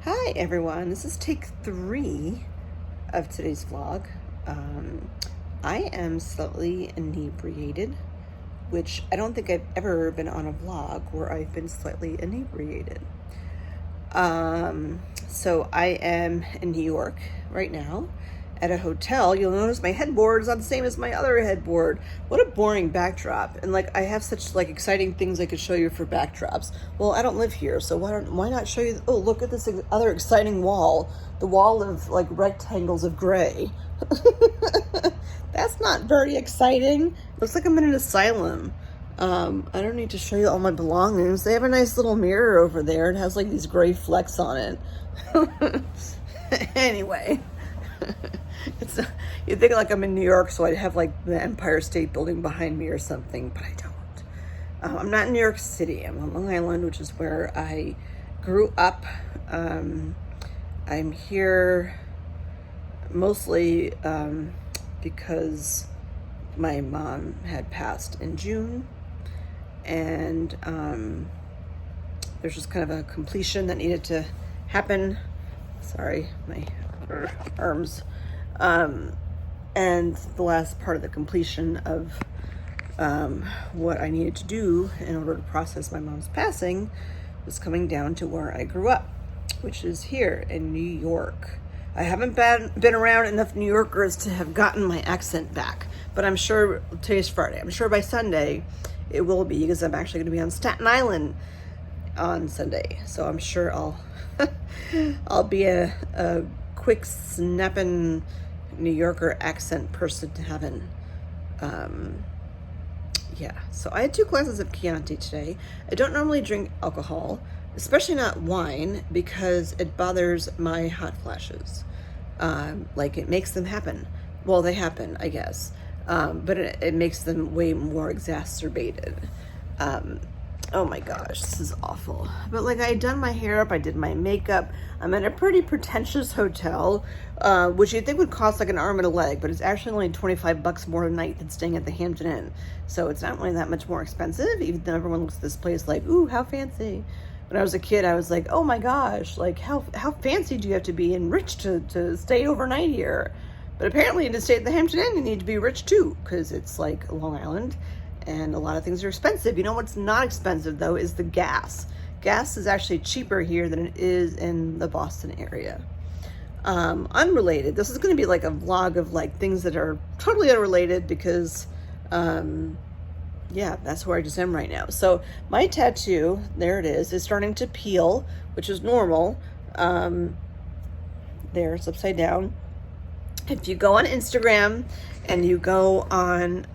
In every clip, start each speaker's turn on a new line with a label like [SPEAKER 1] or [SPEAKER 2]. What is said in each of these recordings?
[SPEAKER 1] Hi everyone, this is take 3 of today's vlog. I am slightly inebriated, which I don't think I've ever been on a vlog where I've been slightly inebriated. So I am in New York right now at a hotel. You'll notice my headboard is not the same as my other headboard. What a boring backdrop. And like, I have such like exciting things I could show you for backdrops. Well, I don't live here, so why not show you? Oh, look at this other exciting wall. The wall of like rectangles of gray. That's not very exciting. Looks like I'm in an asylum. I don't need to show you all my belongings. They have a nice little mirror over there. It has like these gray flecks on it. Anyway, you'd think like I'm in New York, so I'd have like the Empire State Building behind me or something, but I don't. I'm not in New York City. I'm on Long Island, which is where I grew up. I'm here mostly because my mom had passed in June, and there's just kind of a completion that needed to happen. Sorry, my arms. And the last part of the completion of what I needed to do in order to process my mom's passing was coming down to where I grew up, which is here in New York. I haven't been around enough New Yorkers to have gotten my accent back, but I'm sure today's Friday. I'm sure by Sunday it will be, because I'm actually going to be on Staten Island on Sunday. So I'm sure I'll be a quick snapping New Yorker accent person to heaven. Yeah, so I had 2 glasses of Chianti today. I don't normally drink alcohol, especially not wine, because it bothers my hot flashes. Like, it makes them happen. Well, they happen, I guess. But it makes them way more exacerbated. Oh my gosh, this is awful. But like, I had done my hair up, I did my makeup. I'm in a pretty pretentious hotel, which you'd think would cost like an arm and a leg, but it's actually only $25 more a night than staying at the Hampton Inn. So it's not really that much more expensive, even though everyone looks at this place like, ooh, how fancy. When I was a kid, I was like, oh my gosh, like how fancy do you have to be and rich to stay overnight here? But apparently to stay at the Hampton Inn, you need to be rich too, because it's like Long Island and a lot of things are expensive. You know what's not expensive though is the gas. Gas is actually cheaper here than it is in the Boston area. Unrelated, this is going to be like a vlog of like things that are totally unrelated because yeah, that's where I just am right now. So my tattoo, there it is starting to peel, which is normal. There, it's upside down. If you go on Instagram and you go on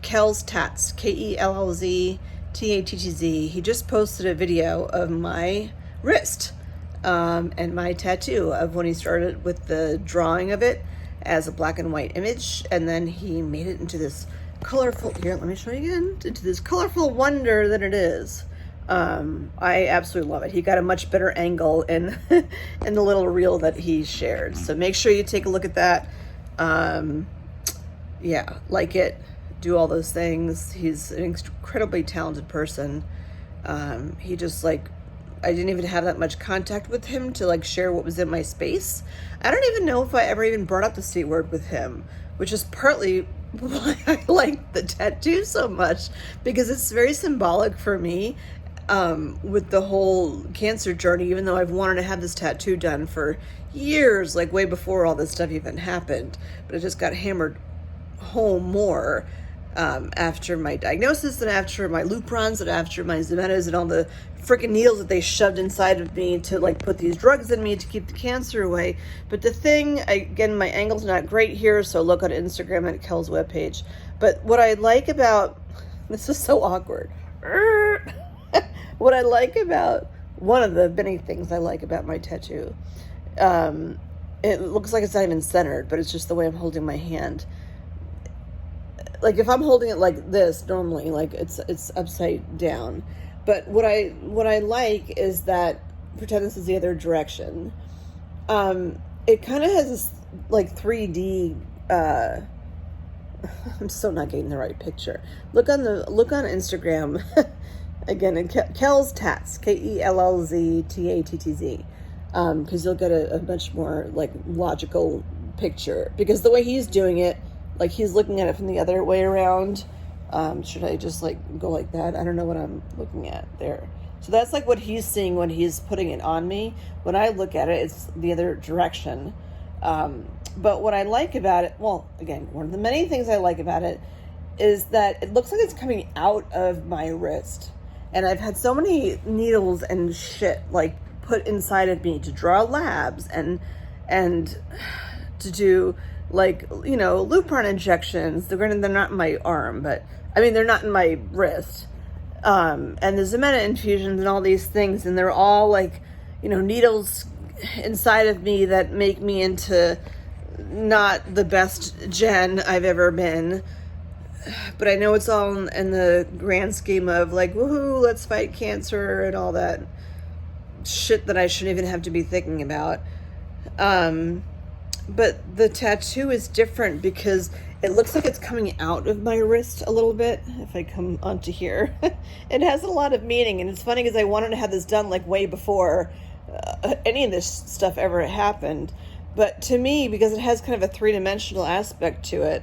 [SPEAKER 1] Kellz Tats, Kellz Tattz, he just posted a video of my wrist and my tattoo of when he started with the drawing of it as a black and white image, and then he made it into this colorful, here, let me show you again, into this colorful wonder that it is. I absolutely love it. He got a much better angle in in the little reel that he shared. So make sure you take a look at that. Yeah, like it, do all those things. He's an incredibly talented person. He just like, I didn't even have that much contact with him to like share what was in my space. I don't even know if I ever even brought up the C word with him, which is partly why I like the tattoo so much, because it's very symbolic for me with the whole cancer journey, even though I've wanted to have this tattoo done for years, like way before all this stuff even happened, but it just got hammered home more after my diagnosis and after my Luprons and after my Zemetas and all the freaking needles that they shoved inside of me to like put these drugs in me to keep the cancer away. But the thing, again, my angle's not great here, so look on Instagram at Kellz webpage. But what I like about, this is so awkward. What I like about, one of the many things I like about my tattoo, it looks like it's not even centered, but it's just the way I'm holding my hand. Like if I'm holding it like this normally, like it's upside down. But what I like is that, pretend this is the other direction. It kind of has this like 3D. I'm still not getting the right picture. Look on Instagram Again, and Kellz Tats, KELLZTATTZ, because you'll get a much more like logical picture. Because the way he's doing it, like he's looking at it from the other way around. Should I just like go like that? I don't know what I'm looking at there. So that's like what he's seeing when he's putting it on me. When I look at it, it's the other direction. But what I like about it, well, again, one of the many things I like about it is that it looks like it's coming out of my wrist. And I've had so many needles and shit like put inside of me to draw labs and to do like, you know, Lupron injections. They're not in my arm, but I mean, they're not in my wrist. And the Ximena infusions and all these things. And they're all like, you know, needles inside of me that make me into not the best Jenn I've ever been. But I know it's all in the grand scheme of like, woohoo, let's fight cancer and all that shit that I shouldn't even have to be thinking about. But the tattoo is different because it looks like it's coming out of my wrist a little bit. If I come onto here, it has a lot of meaning. And it's funny because I wanted to have this done like way before any of this stuff ever happened. But to me, because it has kind of a three-dimensional aspect to it,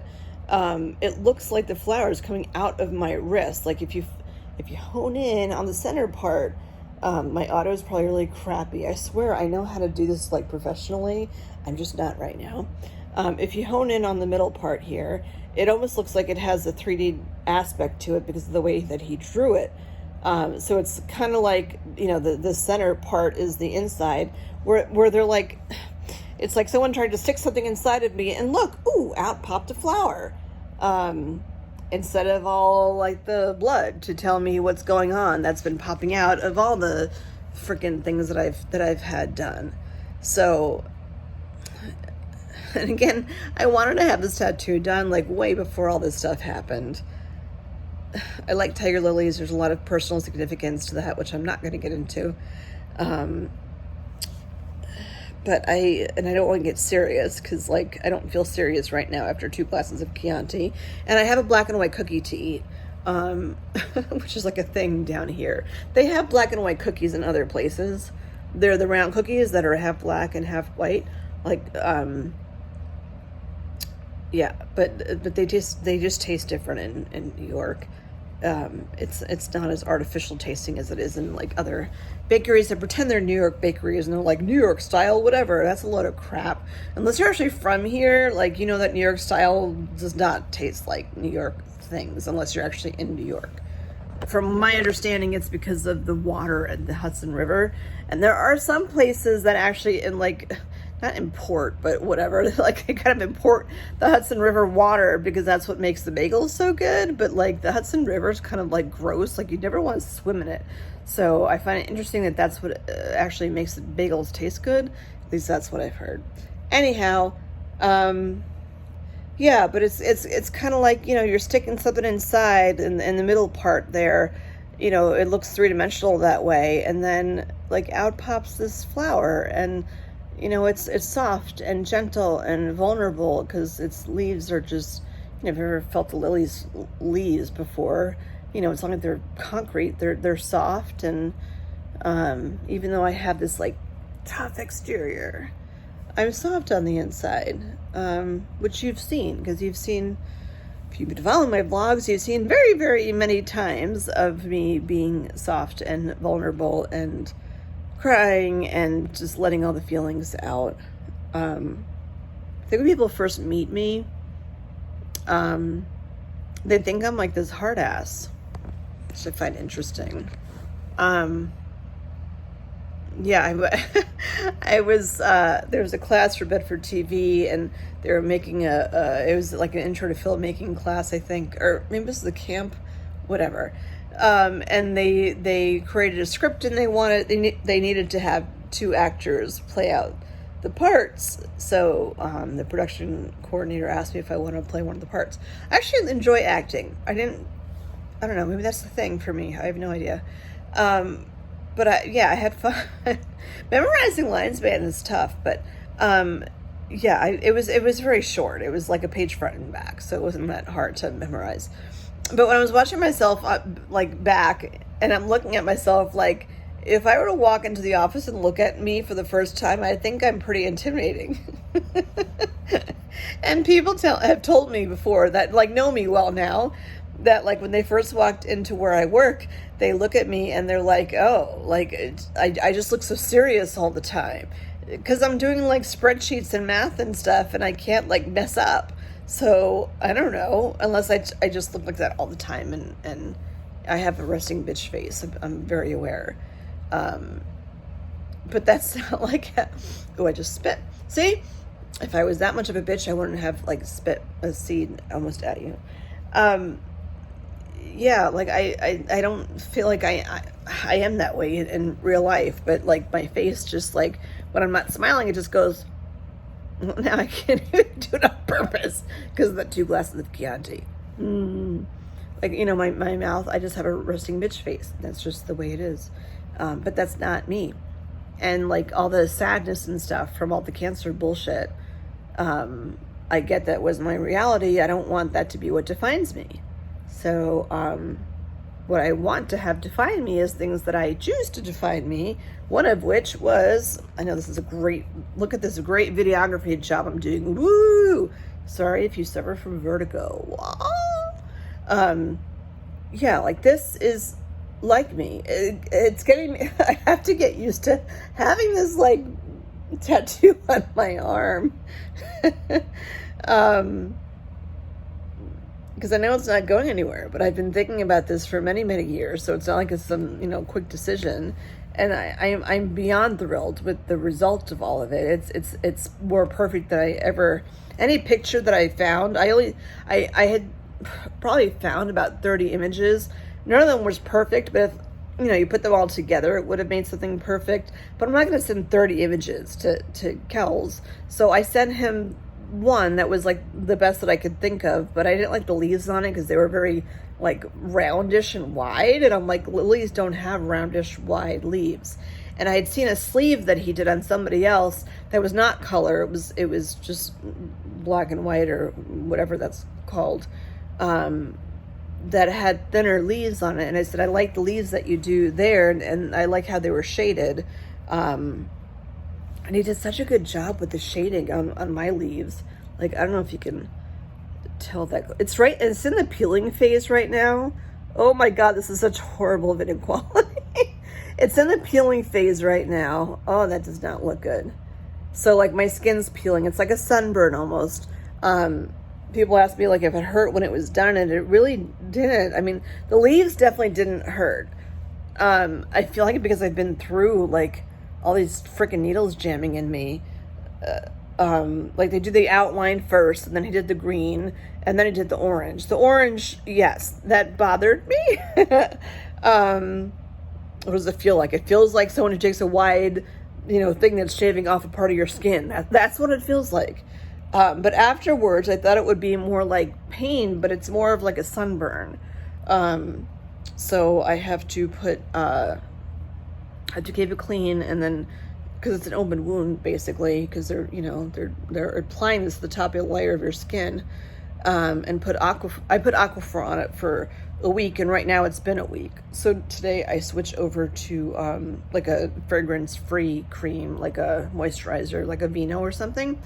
[SPEAKER 1] it looks like the flower is coming out of my wrist. Like if you hone in on the center part, my auto is probably really crappy. I swear I know how to do this like professionally. I'm just not right now. If you hone in on the middle part here, it almost looks like it has a 3D aspect to it because of the way that he drew it. So it's kind of like, you know, the center part is the inside where they're like, it's like someone tried to stick something inside of me and look, ooh, out popped a flower. Instead of all like the blood to tell me what's going on that's been popping out of all the freaking things that I've had done. So, and again, I wanted to have this tattoo done like way before all this stuff happened. I like tiger lilies. There's a lot of personal significance to that, which I'm not going to get into. But I don't want to get serious because like I don't feel serious right now after 2 glasses of Chianti, and I have a black and white cookie to eat, which is like a thing down here. They have black and white cookies in other places. They're the round cookies that are half black and half white, like yeah. But they just taste different in New York. It's not as artificial tasting as it is in like other bakeries that pretend they're New York bakeries and they're like New York style, whatever. That's a load of crap. Unless you're actually from here, like, you know that New York style does not taste like New York things unless you're actually in New York. From my understanding, it's because of the water and the Hudson River. And there are some places that actually not import, but whatever, like they kind of import the Hudson River water because that's what makes the bagels so good. But like the Hudson River is kind of like gross, like you never want to swim in it. So I find it interesting that that's what actually makes the bagels taste good. At least that's what I've heard. Anyhow, yeah, but it's kind of like, you know, you're sticking something inside in the middle part there. You know, it looks three-dimensional that way, and then like out pops this flower, and you know, it's soft and gentle and vulnerable because its leaves are just, you know, if you've ever felt the lily's leaves before, you know, it's not like they're concrete, they're soft, and even though I have this like tough exterior, I'm soft on the inside, which you've seen, because you've seen, if you've been following my vlogs, you've seen very, very many times of me being soft and vulnerable and crying and just letting all the feelings out. I think when people first meet me, they think I'm like this hard ass, which I find interesting. Yeah, I was, there was a class for Bedford TV, and they were making it was like an intro to filmmaking class, I think, or maybe this is a camp, whatever. And they created a script, and they needed to have 2 actors play out the parts. So the production coordinator asked me if I wanted to play one of the parts. I actually enjoy acting. I don't know, maybe that's the thing for me. I have no idea. But I had fun. Memorizing lines, man, is tough. But yeah, it was very short. It was like a page front and back, so it wasn't that hard to memorize. But when I was watching myself like back And I'm looking at myself like, if I were to walk into the office and look at me for the first time, I think I'm pretty intimidating. And people have told me before that, like, know me well now, that like when they first walked into where I work, they look at me and they're like, oh, like I just look so serious all the time because I'm doing like spreadsheets and math and stuff, and I can't like mess up. So I don't know, unless I just look like that all the time, and I have a resting bitch face. I'm very aware. But that's not like, oh, I just spit. See, if I was that much of a bitch, I wouldn't have like spit a seed almost at you. Yeah, like I don't feel like I am that way in real life, but like my face just like when I'm not smiling, it just goes. Well, now I can't even do it on purpose because of the 2 glasses of Chianti. Like, you know, my mouth, I just have a resting bitch face. That's just the way it is. But that's not me. And like all the sadness and stuff from all the cancer bullshit, I get that was my reality. I don't want that to be what defines me. So what I want to have define me is things that I choose to define me, one of which was, I know this is a great, look at this great videography job I'm doing. Woo! Sorry if you suffer from vertigo. Yeah, like this is like me. It's getting me, I have to get used to having this like tattoo on my arm. Because I know it's not going anywhere, but I've been thinking about this for many, many years, so it's not like it's some, you know, quick decision. And I'm beyond thrilled with the result of all of it. It's more perfect than I ever, any picture that I found, I had probably found about 30 images. None of them was perfect, but if, you know, you put them all together, it would have made something perfect. But I'm not going to send 30 images to Kellz. So I sent him one that was like the best that I could think of, but I didn't like the leaves on it because they were very like roundish and wide, and I'm like, lilies don't have roundish wide leaves. And I had seen a sleeve that he did on somebody else that was not color, it was just black and white or whatever that's called, that had thinner leaves on it. And I said, I like the leaves that you do there, and I like how they were shaded. And he did such a good job with the shading on my leaves. Like, I don't know if you can tell that. It's right, it's in the peeling phase right now. Oh my God, this is such horrible video quality. It's in the peeling phase right now. Oh, that does not look good. So like my skin's peeling. It's like a sunburn almost. People ask me like if it hurt when it was done, and it really didn't. I mean, the leaves definitely didn't hurt. I feel like because I've been through like all these freaking needles jamming in me. Like they do the outline first, and then he did the green, and then he did the orange. The orange, yes, that bothered me. What does it feel like? It feels like someone who takes a wide, you know, thing that's shaving off a part of your skin. That's what it feels like. But afterwards, I thought it would be more like pain, but it's more of like a sunburn. So I have to put, I have to keep it clean, and then, because it's an open wound basically, because they're, you know, they're applying this to the top of the layer of your skin, and I put Aquaphor on it for a week, and right now it's been a week. So today I switched over to like a fragrance-free cream, like a moisturizer, like a Vino or something.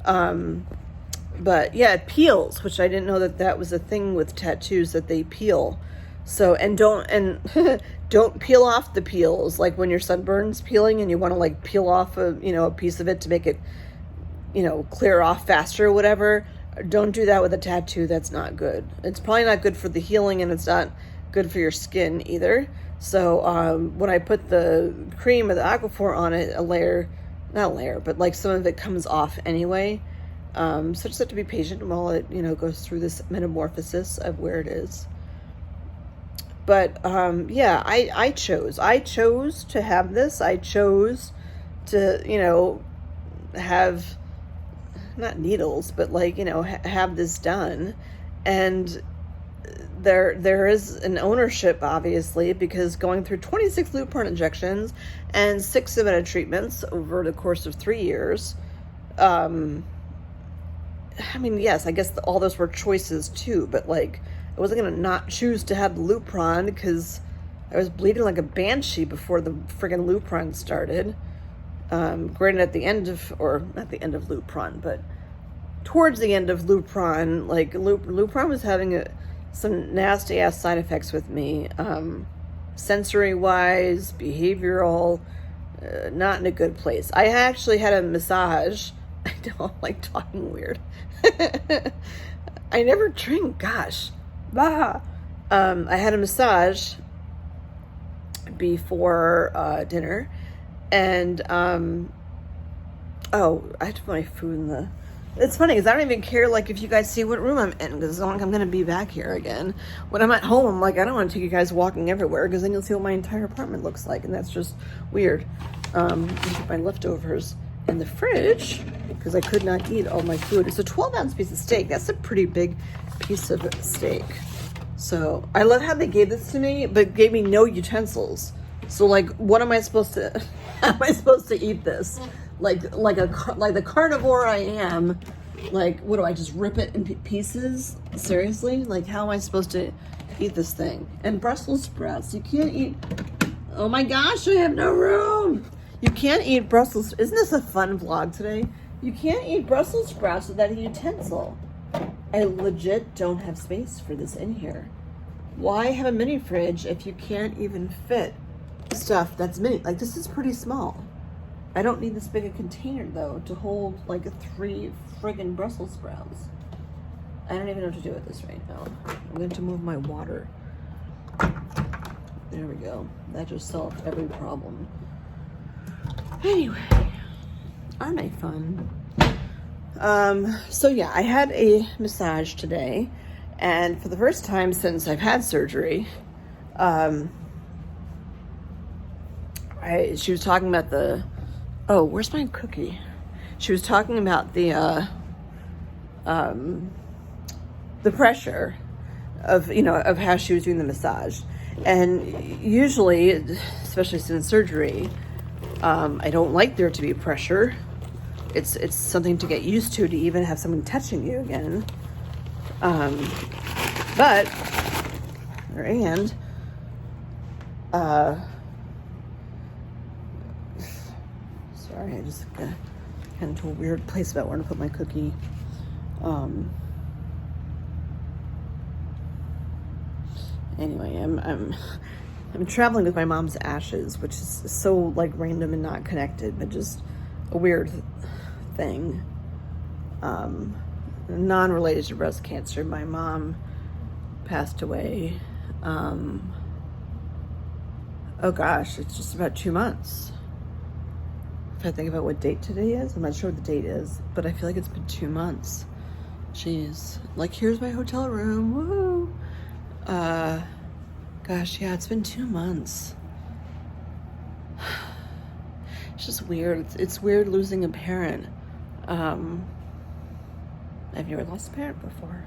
[SPEAKER 1] But yeah, it peels, which I didn't know that was a thing with tattoos, that they peel. So, and don't peel off the peels, like when your sunburn's peeling and you want to like peel off a piece of it to make it, you know, clear off faster or whatever. Don't do that with a tattoo. That's not good. It's probably not good for the healing, and it's not good for your skin either. So when I put the cream or the Aquaphor on it, not a layer, but like some of it comes off anyway. So just have to be patient while it, you know, goes through this metamorphosis of where it is. But yeah, I chose to have this. I chose to, you know, have not needles, but like, you know, have this done. And there is an ownership, obviously, because going through 26 Lupron injections and 6 Cementa treatments over the course of 3 years. I mean, yes, I guess all those were choices too, but like, I wasn't going to not choose to have the Lupron because I was bleeding like a banshee before the friggin' Lupron started. Granted, at the end of, or not the end of Lupron, but towards the end of Lupron, like Lupron was having some nasty ass side effects with me, sensory wise, behavioral, not in a good place. I actually had a massage. I know, I'm like talking weird. I never drink, gosh. Bah. I had a massage before dinner, and oh, I have to put my food in the... It's funny because I don't even care, like, if you guys see what room I'm in, because it's not like I'm going to be back here again. When I'm at home, I'm like, I don't want to take you guys walking everywhere, because then you'll see what my entire apartment looks like, and that's just weird. I put my leftovers in the fridge, because I could not eat all my food. It's a 12-ounce piece of steak. That's a pretty big piece of steak. So, I love how they gave this to me, but gave me no utensils. So, like, what am I supposed to... How am I supposed to eat this? Like the carnivore I am, like, what do I just rip it in pieces? Seriously? Like, how am I supposed to eat this thing? And Brussels sprouts, you can't eat, oh my gosh, I have no room. You can't eat Brussels, isn't this a fun vlog today? You can't eat Brussels sprouts without a utensil. I legit don't have space for this in here. Why have a mini fridge if you can't even fit stuff that's mini? Like, this is pretty small. I don't need this big a container, though, to hold, like, 3 friggin' Brussels sprouts. I don't even know what to do with this right now. I'm going to move my water. There we go. That just solved every problem. Anyway, aren't I fun? So, yeah, I had a massage today, and for the first time since I've had surgery, she was talking about the... Oh, where's my cookie? She was talking about the pressure of, you know, of how she was doing the massage. And usually, especially since surgery, I don't like there to be pressure. It's something to get used to even have someone touching you again. But, and, sorry, I just got into a weird place about where to put my cookie. Anyway, I'm traveling with my mom's ashes, which is so, like, random and not connected, but just a weird thing. Non-related to breast cancer. My mom passed away. Oh gosh, it's just about 2 months. If I think about what date today is, I'm not sure what the date is, but I feel like it's been 2 months. Jeez. Like, here's my hotel room. Woo! Gosh, yeah, it's been 2 months. It's just weird. It's weird losing a parent. I've never lost a parent before.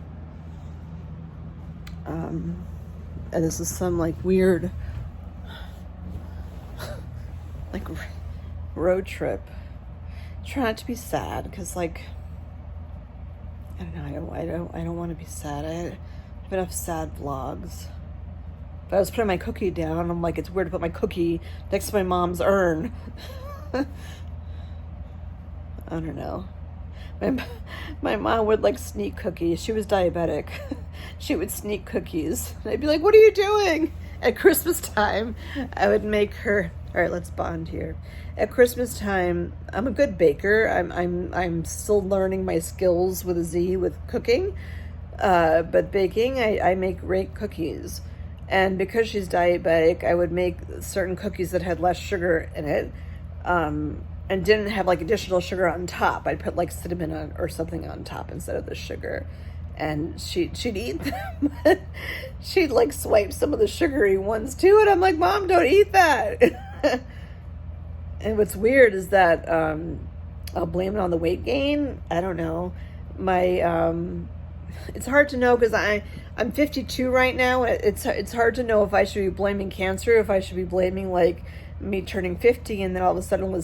[SPEAKER 1] And this is some, like, weird, like, road trip. Try not to be sad, because, like, I don't know, I don't want to be sad. I have enough sad vlogs. But I was putting my cookie down, I'm like, it's weird to put my cookie next to my mom's urn. I don't know. My mom would, like, sneak cookies. She was diabetic. She would sneak cookies. And I'd be like, what are you doing? At Christmas time, I would make her... All right, let's bond here. At Christmas time, I'm a good baker. I'm still learning my skills with a Z with cooking. But baking, I make great cookies. And because she's diabetic, I would make certain cookies that had less sugar in it. And didn't have, like, additional sugar on top. I'd put, like, cinnamon on or something on top instead of the sugar. And she'd eat them. She'd, like, swipe some of the sugary ones too, and I'm like, Mom, don't eat that. And what's weird is that I'll blame it on the weight gain. I don't know. It's hard to know because I'm 52 right now. It's hard to know if I should be blaming cancer, if I should be blaming, like, me turning 50 and then all of a sudden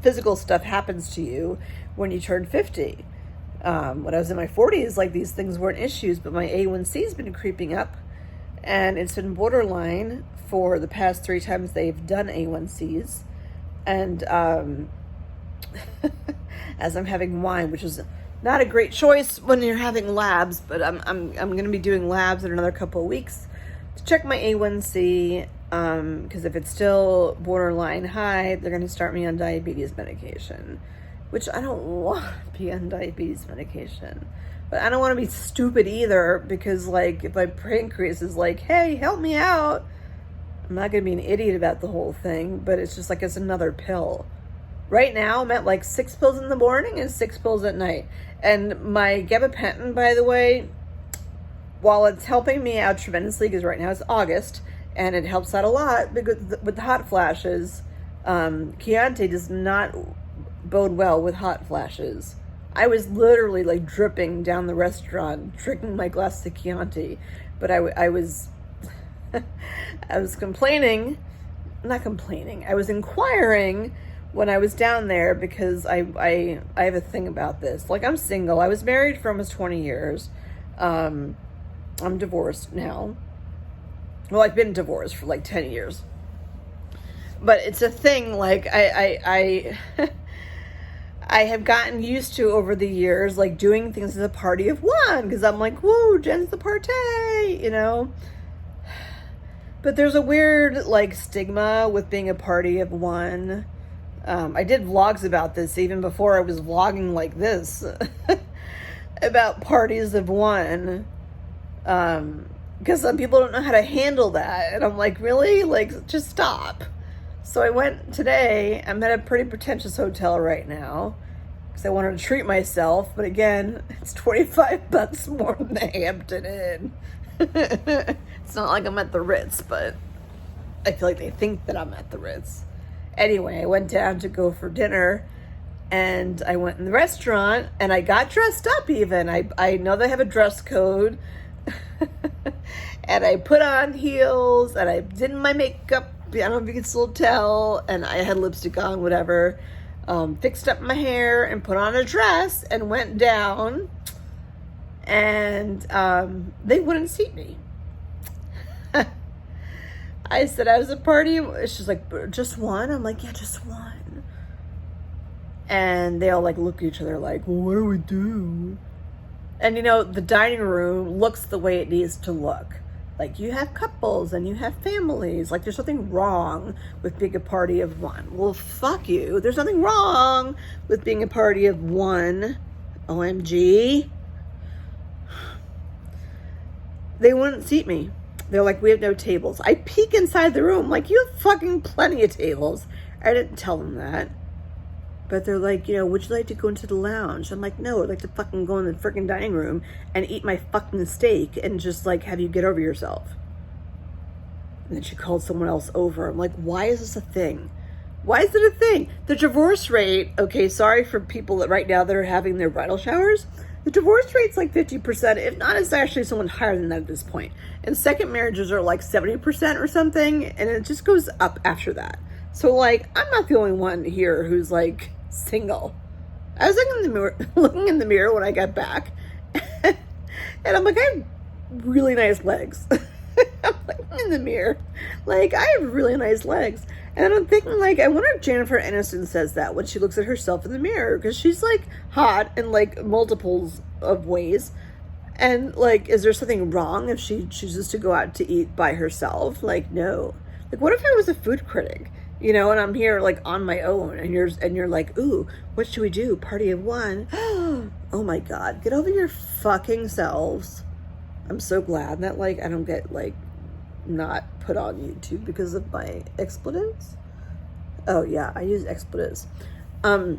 [SPEAKER 1] physical stuff happens to you when you turn 50. When I was in my 40s, like, these things weren't issues, but my A1C's been creeping up, and it's been borderline for the past 3 times they've done A1Cs. And as I'm having wine, which is not a great choice when you're having labs, but I'm going to be doing labs in another couple of weeks to check my A1C, because if it's still borderline high, they're going to start me on diabetes medication, which I don't want to be on diabetes medication. But I don't want to be stupid either, because like if my pancreas is like, hey, help me out, I'm not going to be an idiot about the whole thing, but it's just like it's another pill. Right now, I'm at like 6 pills in the morning and 6 pills at night. And my gabapentin, by the way, while it's helping me out tremendously, because right now it's August, and it helps out a lot because with the hot flashes, Chianti does not bode well with hot flashes. I was literally like dripping down the restaurant, drinking my glass of Chianti, but I was I was I was inquiring when I was down there, because I have a thing about this. Like, I'm single. I was married for almost 20 years. I'm divorced now. Well, I've been divorced for like 10 years. But it's a thing, like, I have gotten used to over the years, like, doing things as a party of one, because I'm like, whoa, Jen's the partay, you know? But there's a weird, like, stigma with being a party of one. I did vlogs about this even before I was vlogging like this, about parties of one, because some people don't know how to handle that, and I'm like, really? Like, just stop. So I went today. I'm at a pretty pretentious hotel right now, because I wanted to treat myself, but again, it's $25 more than the Hampton Inn. It's not like I'm at the Ritz, but I feel like they think that I'm at the Ritz. Anyway, I went down to go for dinner, and I went in the restaurant, and I got dressed up even. I know they have a dress code, and I put on heels, and I did my makeup. I don't know if you can still tell, and I had lipstick on, whatever. Fixed up my hair and put on a dress and went down, and they wouldn't seat me. I said I was a party. She's like, just one? I'm like, yeah, just one. And they all like look at each other like, well, what do we do? And you know, the dining room looks the way it needs to look. Like, you have couples and you have families. Like, there's nothing wrong with being a party of one. Well, fuck you. There's nothing wrong with being a party of one. OMG. They wouldn't seat me. They're like, we have no tables. I peek inside the room, like, you have fucking plenty of tables. I didn't tell them that. But they're like, you know, would you like to go into the lounge? I'm like, no, I'd like to fucking go in the freaking dining room and eat my fucking steak and just, like, have you get over yourself. And then she called someone else over. I'm like, why is this a thing? Why is it a thing? The divorce rate, okay, sorry for people that right now that are having their bridal showers. The divorce rate's like 50%. If not, it's actually someone higher than that at this point. And second marriages are like 70% or something. And it just goes up after that. So, like, I'm not the only one here who's, like, single. I was looking in the mirror when I got back. And I'm like, I have really nice legs. I'm like, in the mirror. Like, I have really nice legs. And I'm thinking, like, I wonder if Jennifer Aniston says that when she looks at herself in the mirror. Because she's, like, hot in, like, multiples of ways. And, like, is there something wrong if she chooses to go out to eat by herself? Like, no. Like, what if I was a food critic? You know, and I'm here, like, on my own. And you're like, ooh, what should we do? Party of one. Oh, my God. Get over your fucking selves. I'm so glad that, like, I don't get, like, not put on YouTube because of my expletives. Oh yeah, I use expletives. Yeah,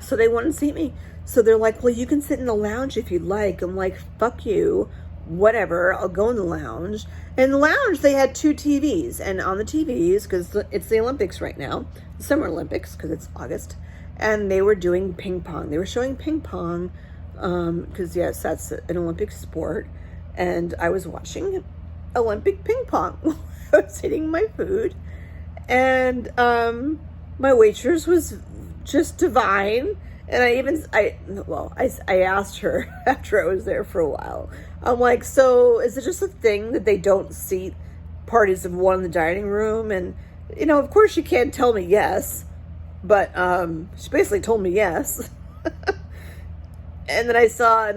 [SPEAKER 1] so they wouldn't seat me. So they're like, well, you can sit in the lounge if you'd like. I'm like, fuck you, whatever, I'll go in the lounge. In the lounge, they had 2 TVs, and on the TVs, because it's the Olympics right now, the Summer Olympics, because it's August, and they were doing ping pong. They were showing ping pong, because yes, that's an Olympic sport. And I was watching Olympic ping pong while I was eating my food. And my waitress was just divine And I asked her after I was there for a while. I'm like, so is it just a thing that they don't seat parties of one in the dining room? And, of course she can't tell me yes, but she basically told me yes. And then I saw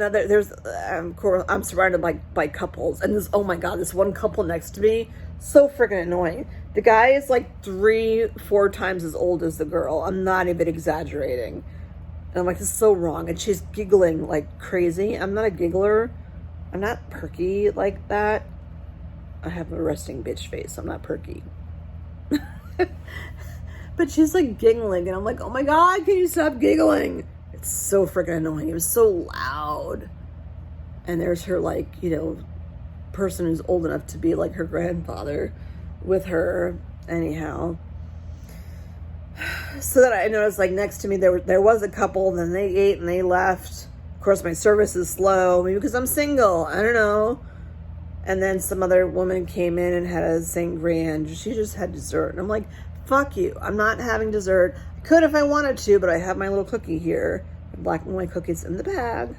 [SPEAKER 1] I'm surrounded by couples, and oh my God, this one couple next to me, so freaking annoying. The guy is like 3-4 times as old as the girl. I'm not even exaggerating. And I'm like, this is so wrong. And she's giggling like crazy. I'm not a giggler. I'm not perky like that. I have a resting bitch face. I'm not perky. But she's like giggling, and I'm like, oh my God, can you stop giggling? It's so freaking annoying. It was so loud. And there's her person who's old enough to be like her grandfather with her. Anyhow. So that I noticed, like, next to me there was a couple, then they ate and they left. Of course, my service is slow, maybe because I'm single, I don't know. And then some other woman came in and had a sangria, and she just had dessert. And I'm like, fuck you, I'm not having dessert. I could if I wanted to, but I have my little cookie here. Black and white cookies in the bag.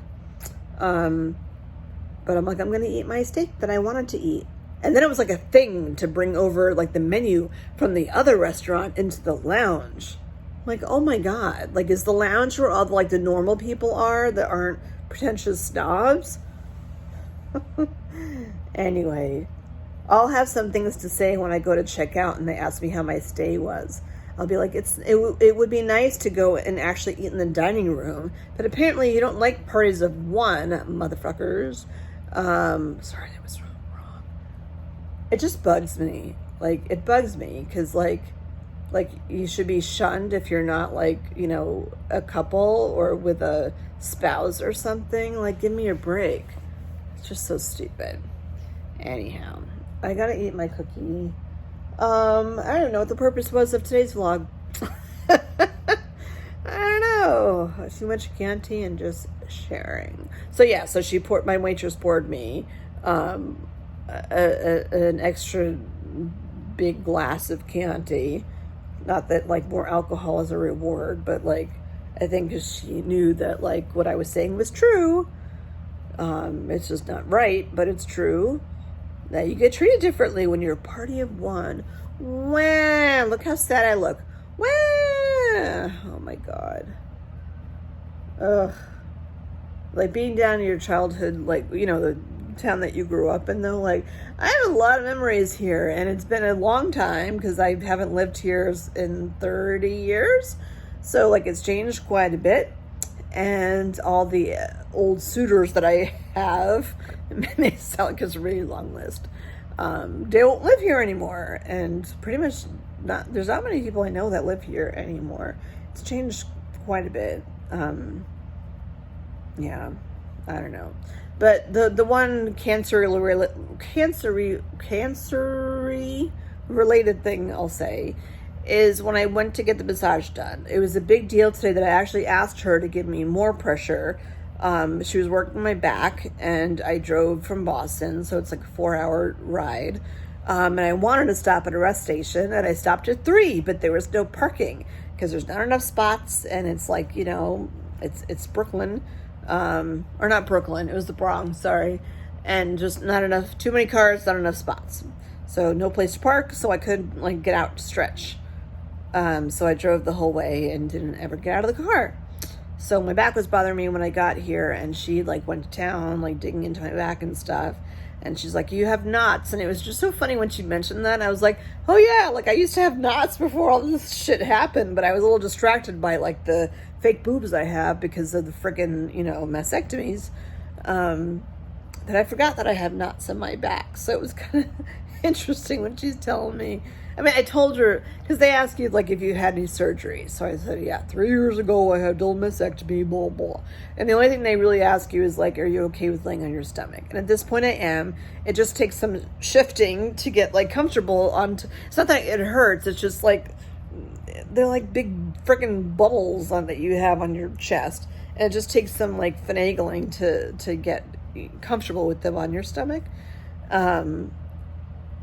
[SPEAKER 1] But I'm like, I'm gonna eat my steak that I wanted to eat. And then it was like a thing to bring over like the menu from the other restaurant into the lounge. Like, oh my God, like, is the lounge where all the normal people are that aren't pretentious snobs? Anyway, I'll have some things to say when I go to check out and they ask me how my stay was. I'll be like, it would be nice to go and actually eat in the dining room, but apparently you don't like parties of one, motherfuckers. Sorry, that was wrong. It just bugs me. Like, it bugs me because like you should be shunned if you're not a couple or with a spouse or something. Like, give me a break. It's just so stupid. Anyhow, I gotta eat my cookie. I don't know what the purpose was of today's vlog. I don't know. Too much Chianti and just sharing. So yeah, my waitress poured me an extra big glass of Chianti. Not that more alcohol is a reward, but I think because she knew that what I was saying was true. It's just not right, but it's true. Now you get treated differently when you're a party of one. Wow, look how sad I look. Wow, oh my God. Ugh. Like being down in your childhood, the town that you grew up in, though. I have a lot of memories here, and it's been a long time because I haven't lived here in 30 years. So it's changed quite a bit. And all the old suitors that I have, it may sound like it's a really long list, they don't live here anymore. And pretty much there's not many people I know that live here anymore. It's changed quite a bit. Yeah, I don't know. But the one cancer related thing I'll say is when I went to get the massage done. It was a big deal today that I actually asked her to give me more pressure. She was working my back, and I drove from Boston, so it's a 4-hour ride. And I wanted to stop at a rest station, and I stopped at 3, but there was no parking because there's not enough spots, and it's it's Brooklyn, or not Brooklyn, it was the Bronx, sorry, and just too many cars, not enough spots. So no place to park, so I couldn't get out to stretch. So I drove the whole way and didn't ever get out of the car. So my back was bothering me when I got here, and she went to town, digging into my back and stuff. And she's like, you have knots. And it was just so funny when she mentioned that. I was like, oh yeah, I used to have knots before all this shit happened, but I was a little distracted by the fake boobs I have because of the freaking, mastectomies. That I forgot that I have knots in my back. So it was kind of interesting when she's telling me. I mean, I told her, because they ask you, if you had any surgery. So I said, yeah, 3 years ago I had double mastectomy, blah, blah. And the only thing they really ask you is, are you okay with laying on your stomach? And at this point I am. It just takes some shifting to get, comfortable onto. It's not that it hurts. It's just, they're big freaking bubbles that you have on your chest. And it just takes some, finagling to get comfortable with them on your stomach.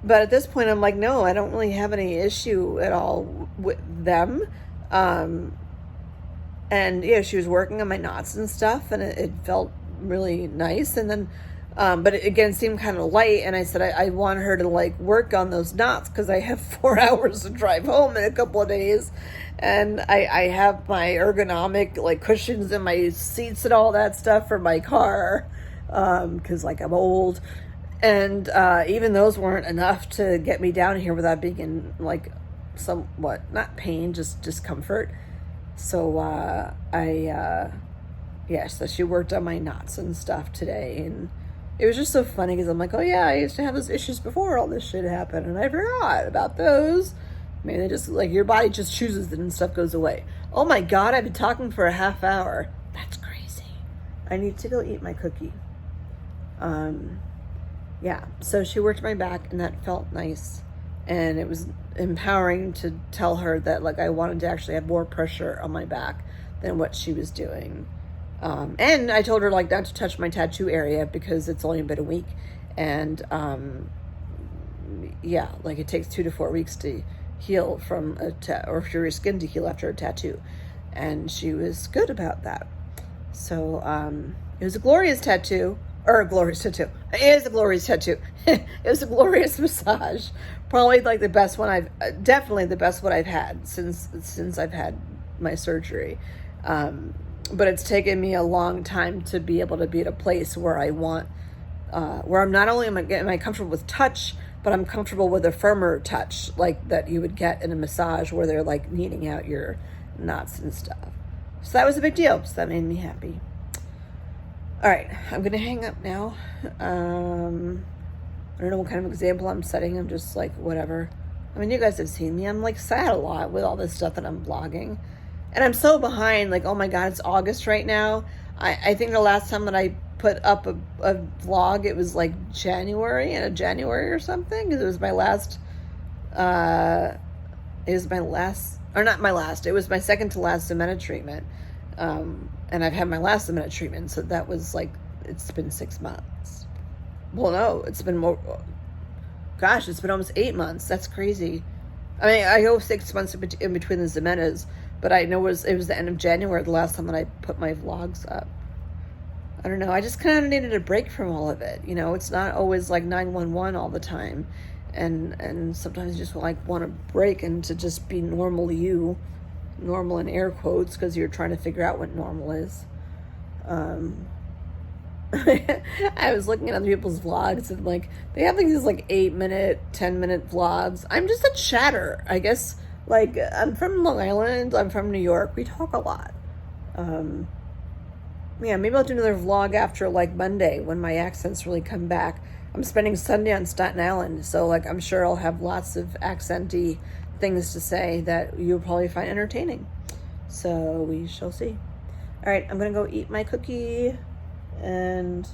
[SPEAKER 1] But at this point, I'm like, no, I don't really have any issue at all with them. And And yeah, she was working on my knots and stuff, and it felt really nice. And then, but it again seemed kind of light. And I said, I want her to like work on those knots because I have 4 hours to drive home in a couple of days. And I have my ergonomic like cushions in my seats and all that stuff for my car. Cause like I'm old. And, even those weren't enough to get me down here without being in like somewhat, not pain, just discomfort. So, yeah, so she worked on my knots and stuff today, and it was just so funny because I'm like, oh yeah, I used to have those issues before all this shit happened, and I forgot about those. I mean, they just, like, your body just chooses it and stuff goes away. Oh my God, I've been talking for a half hour. That's crazy. I need to go eat my cookie. Yeah, so she worked my back, and that felt nice, and it was empowering to tell her that, like, I wanted to actually have more pressure on my back than what she was doing. And I told her, like, not to touch my tattoo area because it's only been a week. And, yeah, like, it takes 2 to 4 weeks to heal from or for your skin to heal after a tattoo. And she was good about that. So, it was a glorious tattoo. Or a glorious tattoo. It is a glorious tattoo. It was a glorious massage. Probably, like, the best one definitely the best one I've had since I've had my surgery. But it's taken me a long time to be able to be at a place where I want, where I'm not only am I comfortable with touch, but I'm comfortable with a firmer touch, like that you would get in a massage where they're like kneading out your knots and stuff. So that was a big deal. So that made me happy. All right, I'm going to hang up now. I don't know what kind of example I'm setting. I'm just like, whatever. I mean, you guys have seen me. I'm like sad a lot with all this stuff that I'm vlogging. And I'm so behind, like, oh my God, it's August right now. I think the last time that I put up a vlog, it was like January or something. It was my last, or not my last, it was my second to last Ximena treatment. And I've had my last Ximena treatment, so that was like, it's been 6 months. Well, no, it's been more, gosh, it's been almost 8 months. That's crazy. I mean, I go 6 months in between the Ximenas, but I know it was the end of January the last time that I put my vlogs up. I don't know. I just kind of needed a break from all of it. You know, it's not always like 911 all the time. And sometimes you just like want to break and to just be normal you. Normal in air quotes because you're trying to figure out what normal is. I was looking at other people's vlogs and like they have like these like 8-minute, 10-minute vlogs. I'm just a chatter, I guess. Like, I'm from Long Island, I'm from New York, we talk a lot. Yeah, maybe I'll do another vlog after like Monday when my accents really come back. I'm spending Sunday on Staten Island, so like I'm sure I'll have lots of accenty things to say that you'll probably find entertaining. So we shall see. All right, I'm gonna go eat my cookie and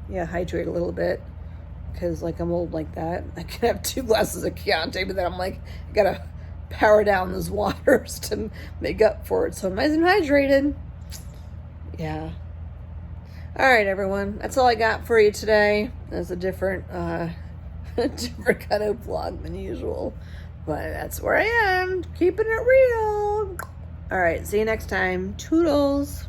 [SPEAKER 1] yeah, hydrate a little bit because like I'm old like that. I can have 2 glasses of Chianti, but then I'm like, I gotta power down those waters to make up for it. So I'm nice and hydrated. Yeah. All right, everyone. That's all I got for you today. That's a different different kind of vlog than usual, but that's where I am, keeping it real. All right, see you next time. Toodles.